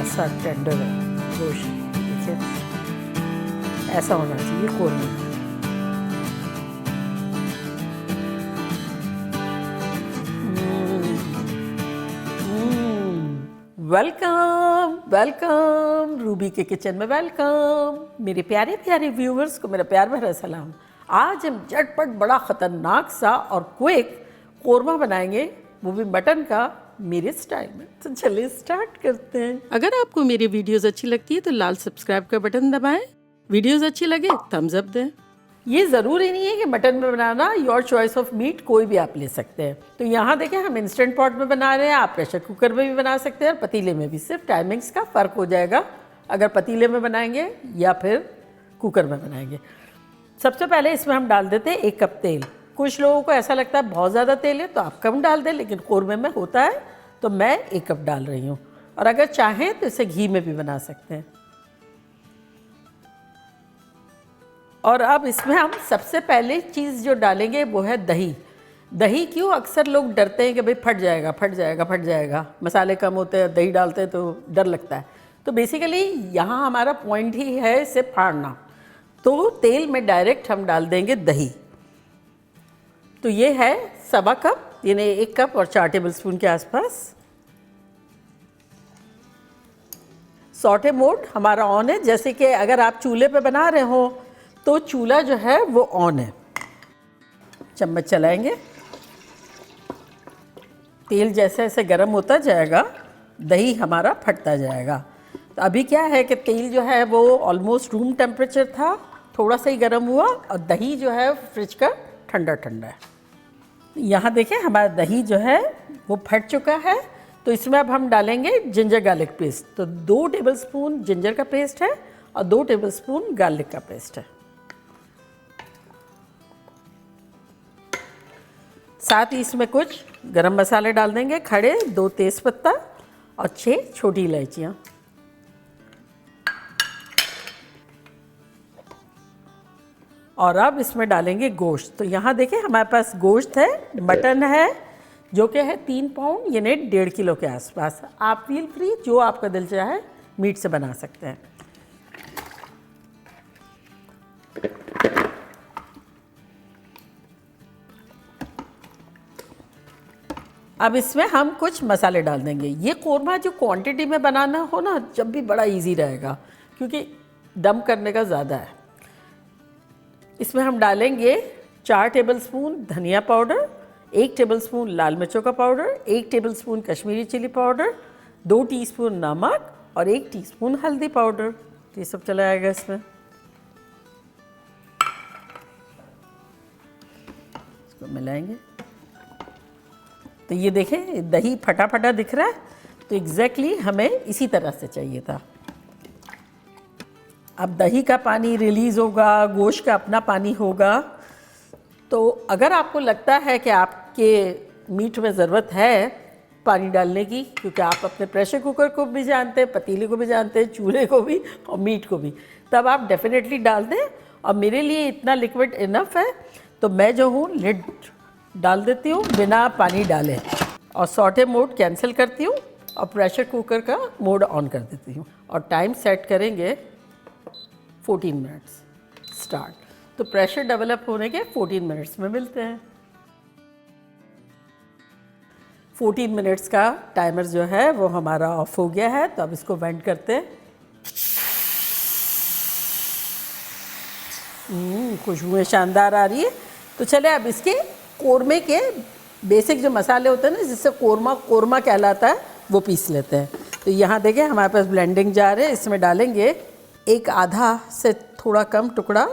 थोड़ा सा टेंडर है गोश्त, देखिए ऐसा होना चाहिए कोरमा। वेलकम वेलकम रूबी के किचन में वेलकम। मेरे प्यारे प्यारे व्यूवर्स को मेरा प्यार भरा सलाम। आज हम झटपट बड़ा ख़तरनाक सा और क्विक कोरमा बनाएंगे, वो भी मटन का, मेरे स्टाइल में। तो चलिए स्टार्ट करते हैं। अगर आपको मेरी वीडियोस अच्छी लगती है तो लाल सब्सक्राइब का बटन दबाएं, वीडियोस अच्छी लगे थम्स अप दें। ये ज़रूरी नहीं है कि मटन में बनाना, योर चॉइस ऑफ मीट कोई भी आप ले सकते हैं। तो यहाँ देखें हम इंस्टेंट पॉट में बना रहे हैं, आप प्रेशर कुकर में भी बना सकते हैं और पतीले में भी। सिर्फ टाइमिंग्स का फ़र्क हो जाएगा अगर पतीले में बनाएंगे या फिर कुकर में बनाएंगे। सबसे पहले इसमें हम डाल देते हैं 1 कप तेल। कुछ लोगों को ऐसा लगता है बहुत ज़्यादा तेल है तो आप कम डाल दें, लेकिन कोरमे में होता है तो मैं 1 कप डाल रही हूँ। और अगर चाहें तो इसे घी में भी बना सकते हैं। और अब इसमें हम सबसे पहले चीज़ जो डालेंगे वो है दही। दही क्यों, अक्सर लोग डरते हैं कि भाई फट जाएगा फट जाएगा फट जाएगा, मसाले कम होते हैं, दही डालते हैं तो डर लगता है। तो बेसिकली यहाँ हमारा पॉइंट ही है इसे फाड़ना। तो तेल में डायरेक्ट हम डाल देंगे दही। तो ये है 1.25 कप, यानी 1 कप और 4 टेबलस्पून के आसपास। सॉटे मोड हमारा ऑन है, जैसे कि अगर आप चूल्हे पे बना रहे हो तो चूल्हा जो है वो ऑन है। चम्मच चलाएंगे, तेल जैसे जैसे गर्म होता जाएगा दही हमारा फटता जाएगा। तो अभी क्या है कि तेल जो है वो ऑलमोस्ट रूम टेम्परेचर था, थोड़ा सा ही गर्म हुआ और दही जो है फ्रिज का ठंडा ठंडा है। यहाँ देखें हमारा दही जो है वो फट चुका है। तो इसमें अब हम डालेंगे जिंजर गार्लिक पेस्ट। तो 2 टेबलस्पून जिंजर का पेस्ट है और 2 टेबलस्पून गार्लिक का पेस्ट है। साथ ही इसमें कुछ गरम मसाले डाल देंगे खड़े, 2 तेज़पत्ता और 6 छोटी इलायचियाँ। और अब इसमें डालेंगे गोश्त। तो यहाँ देखें हमारे पास गोश्त है, मटन है जो कि है 3 पाउंड यानी 1.5 किलो के आसपास। आप फील फ्री जो आपका दिल चाहे मीट से बना सकते हैं। अब इसमें हम कुछ मसाले डाल देंगे। ये कोरमा जो क्वांटिटी में बनाना हो ना, जब भी बड़ा इजी रहेगा क्योंकि दम करने का ज़्यादा है। इसमें हम डालेंगे 4 टेबलस्पून धनिया पाउडर, 1 टेबलस्पून लाल मिर्चों का powder, 1 tablespoon Kashmiri chilli powder, 2 teaspoon नमक और 1 टीस्पून हल्दी पाउडर। ये सब चला जाएगा इसमें। इसको मिलाएंगे। तो ये देखें दही फटा फटा दिख रहा है, तो एग्जैक्टली हमें इसी तरह से चाहिए था। अब दही का पानी रिलीज़ होगा, गोश्त का अपना पानी होगा। तो अगर आपको लगता है कि आपके मीट में ज़रूरत है पानी डालने की, क्योंकि आप अपने प्रेशर कुकर को भी जानते हैं, पतीले को भी जानते हैं, चूल्हे को भी और मीट को भी, तब आप डेफिनेटली डाल दें। और मेरे लिए इतना लिक्विड इनफ है तो मैं जो हूँ लिड डाल देती हूँ बिना पानी डाले और सॉटे मोड कैंसिल करती हूँ और प्रेशर कुकर का मोड ऑन कर देती हूँ। और टाइम सेट करेंगे 14 मिनट्स स्टार्ट। तो प्रेशर डेवलप होने के 14 मिनट्स में मिलते हैं। 14 मिनट्स का टाइमर जो है वो हमारा ऑफ हो गया है। तो अब इसको वेंट करते हैं। खुशबुएं शानदार आ रही है। तो चले अब इसके कोरमे के बेसिक जो मसाले होते हैं ना, जिससे कोरमा कहलाता है, वो पीस लेते हैं। तो यहाँ देखें हमारे पास ब्लेंडिंग जार है। इसमें डालेंगे 1 आधा से थोड़ा कम टुकड़ा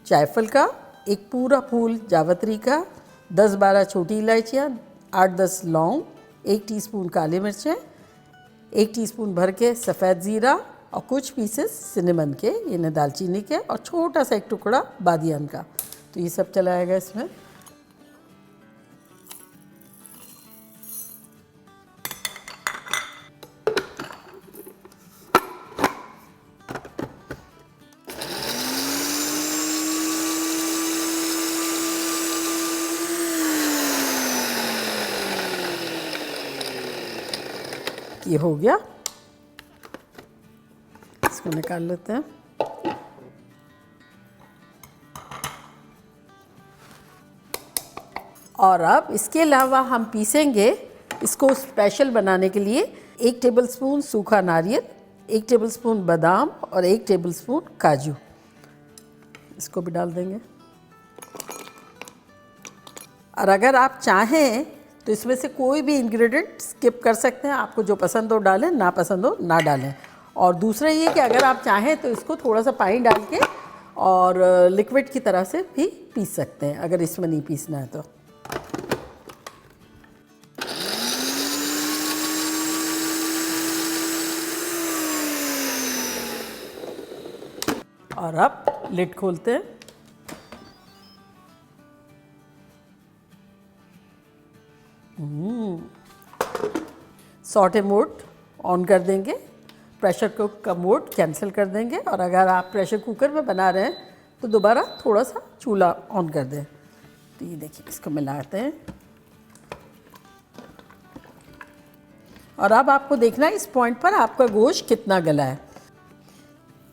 जायफल का, 1 पूरा फूल जावित्री का, 10-12 छोटी इलायचियाँ, 8-10 लौंग, 1 टीस्पून काली मिर्चें, 1 टीस्पून भर के सफ़ेद ज़ीरा और कुछ पीसेस सिनेमन के यानी दालचीनी के और छोटा सा 1 टुकड़ा बादियान का। तो ये सब चलाएगा इसमें। ये हो गया। इसको निकाल लेते हैं। और अब इसके अलावा हम पीसेंगे इसको स्पेशल बनाने के लिए 1 टेबलस्पून सूखा नारियल, 1 टेबलस्पून बादाम और 1 टेबलस्पून काजू। इसको भी डाल देंगे। और अगर आप चाहें तो इसमें से कोई भी इंग्रेडिएंट स्किप कर सकते हैं, आपको जो पसंद हो डालें, ना पसंद हो ना डालें। और दूसरा ये कि अगर आप चाहें तो इसको थोड़ा सा पानी डाल के और लिक्विड की तरह से भी पीस सकते हैं, अगर इसमें नहीं पीसना है तो। और अब लिड खोलते हैं। सॉटे मोड ऑन कर देंगे, प्रेशर कुक का मोड कैंसिल कर देंगे। और अगर आप प्रेशर कुकर में बना रहे हैं तो दोबारा थोड़ा सा चूल्हा ऑन कर दें। तो ये देखिए, इसको मिलाते हैं। और अब आपको देखना है इस पॉइंट पर आपका गोश्त कितना गला है।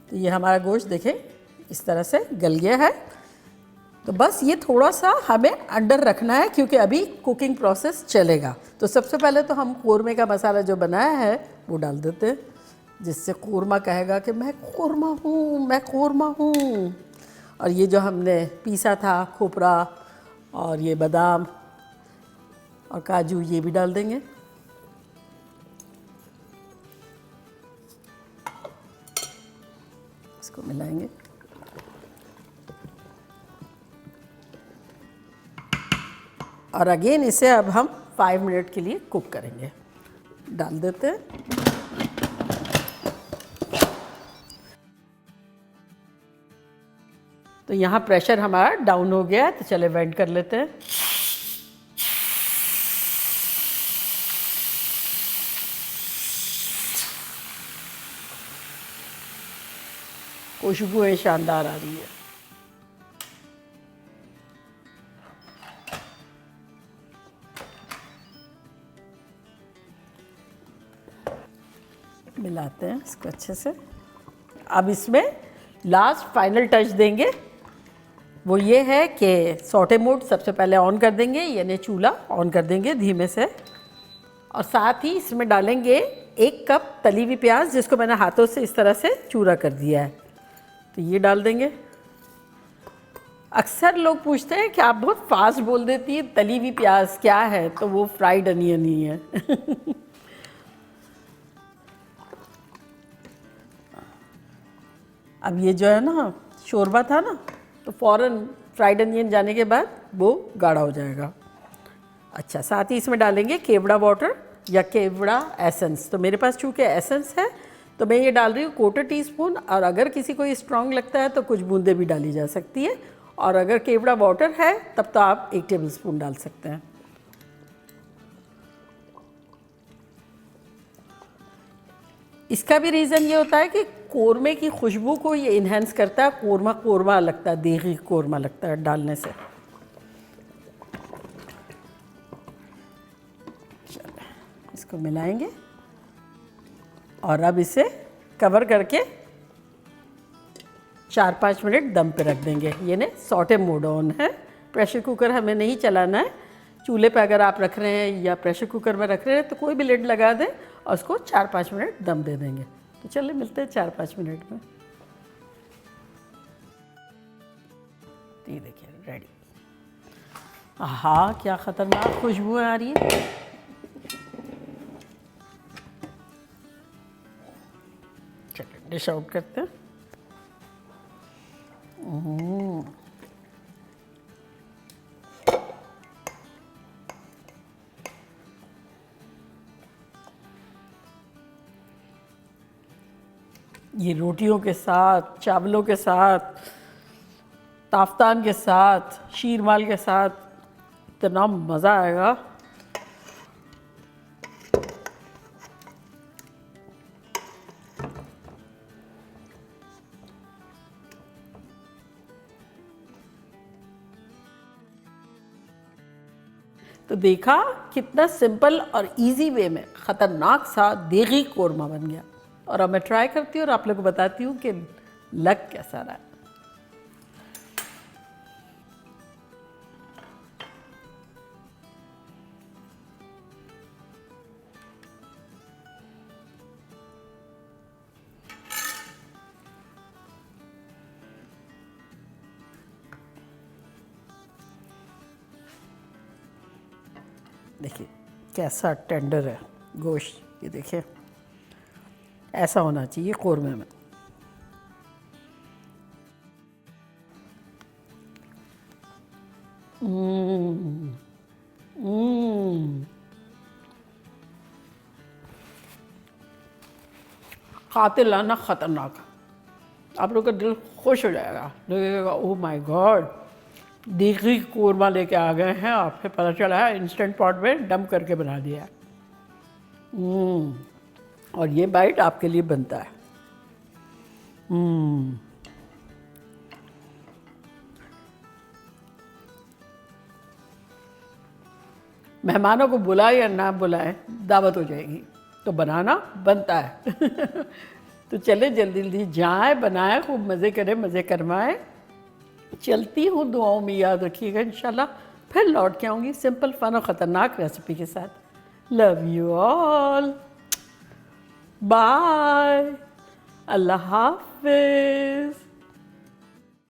तो ये हमारा गोश्त देखें इस तरह से गल गया है। तो बस ये थोड़ा सा हमें अंडर रखना है क्योंकि अभी कुकिंग प्रोसेस चलेगा। तो सबसे पहले तो हम कोरमा का मसाला जो बनाया है वो डाल देते हैं, जिससे कोरमा कहेगा कि मैं कोरमा हूँ, मैं कोरमा हूँ। और ये जो हमने पीसा था खोपरा और ये बादाम और काजू, ये भी डाल देंगे। इसको मिलाएंगे। और अगेन इसे अब हम 5 मिनट के लिए कुक करेंगे। डाल देते हैं। तो यहाँ प्रेशर हमारा डाउन हो गया है, तो चले वेंट कर लेते हैं। खुशबुएं शानदार आ रही है। मिलाते हैं इसको अच्छे से। अब इसमें लास्ट फाइनल टच देंगे, वो ये है कि सॉटे मोड सबसे पहले ऑन कर देंगे, यानी चूल्हा ऑन कर देंगे धीमे से। और साथ ही इसमें डालेंगे 1 कप तली हुई प्याज, जिसको मैंने हाथों से इस तरह से चूरा कर दिया है। तो ये डाल देंगे। अक्सर लोग पूछते हैं कि आप बहुत फास्ट बोल देती है, तली हुई प्याज क्या है? तो वो फ्राइड अनियन ही है। अब ये जो है ना शोरबा था ना, तो फ़ौरन फ्राइड अनियन जाने के बाद वो गाढ़ा हो जाएगा। अच्छा, साथ ही इसमें डालेंगे केवड़ा वाटर या केवड़ा एसेंस। तो मेरे पास चूँकि एसेंस है तो मैं ये डाल रही हूँ 1/4 टीस्पून। और अगर किसी को ये स्ट्रॉन्ग लगता है तो कुछ बूंदे भी डाली जा सकती है। और अगर केवड़ा वाटर है तब तो आप 1 टेबलस्पून डाल सकते हैं। इसका भी रीज़न ये होता है कि कोरमे की खुशबू को ये इन्हेंस करता है। कोरमा कोरमा लगता है, देगी कोरमा लगता है डालने से। चलो, इसको मिलाएंगे और अब इसे कवर करके 4-5 मिनट दम पे रख देंगे। ये ने सॉटे मोड ऑन है। प्रेशर कुकर हमें नहीं चलाना है। चूल्हे पे अगर आप रख रहे हैं या प्रेशर कुकर में रख रहे हैं तो कोई भी लिड लगा दें और उसको 4-5 मिनट दम दे देंगे। तो चलिए मिलते हैं 4-5 मिनट में। ये देखिए रेडी। हाँ, क्या ख़तरनाक खुशबुएं आ रही है। चलिए डिश आउट करते हैं। ये रोटियों के साथ, चावलों के साथ, ताफ्तान के साथ, शीरमाल के साथ इतना मज़ा आएगा। तो देखा कितना सिंपल और इजी वे में ख़तरनाक सा देगी कोरमा बन गया। और अब मैं ट्राई करती हूँ और आप लोगों को बताती हूँ कि लग कैसा रहा है। देखिए कैसा टेंडर है गोश्त, ये देखिए ऐसा होना चाहिए कौरमे में। कातिलाना ख़तरनाक, आप लोग का दिल खुश हो जाएगा, लगेगा ओह माय गॉड, देगी कोरमा लेके आ गए हैं और फिर पता चला है इंस्टेंट पॉट में डम करके बना दिया। और ये बाइट आपके लिए बनता है। मेहमानों को बुलाए या ना बुलाए दावत हो जाएगी, तो बनाना बनता है। तो चले जल्दी जल्दी जाए, बनाए, खूब मज़े करें, मज़े करवाएं। चलती हूँ, दुआओं में याद रखिएगा। इंशाल्लाह फिर लौट के आऊँगी सिंपल फन और ख़तरनाक रेसिपी के साथ। लव यू ऑल, बाय, अल्लाह हाफिज़।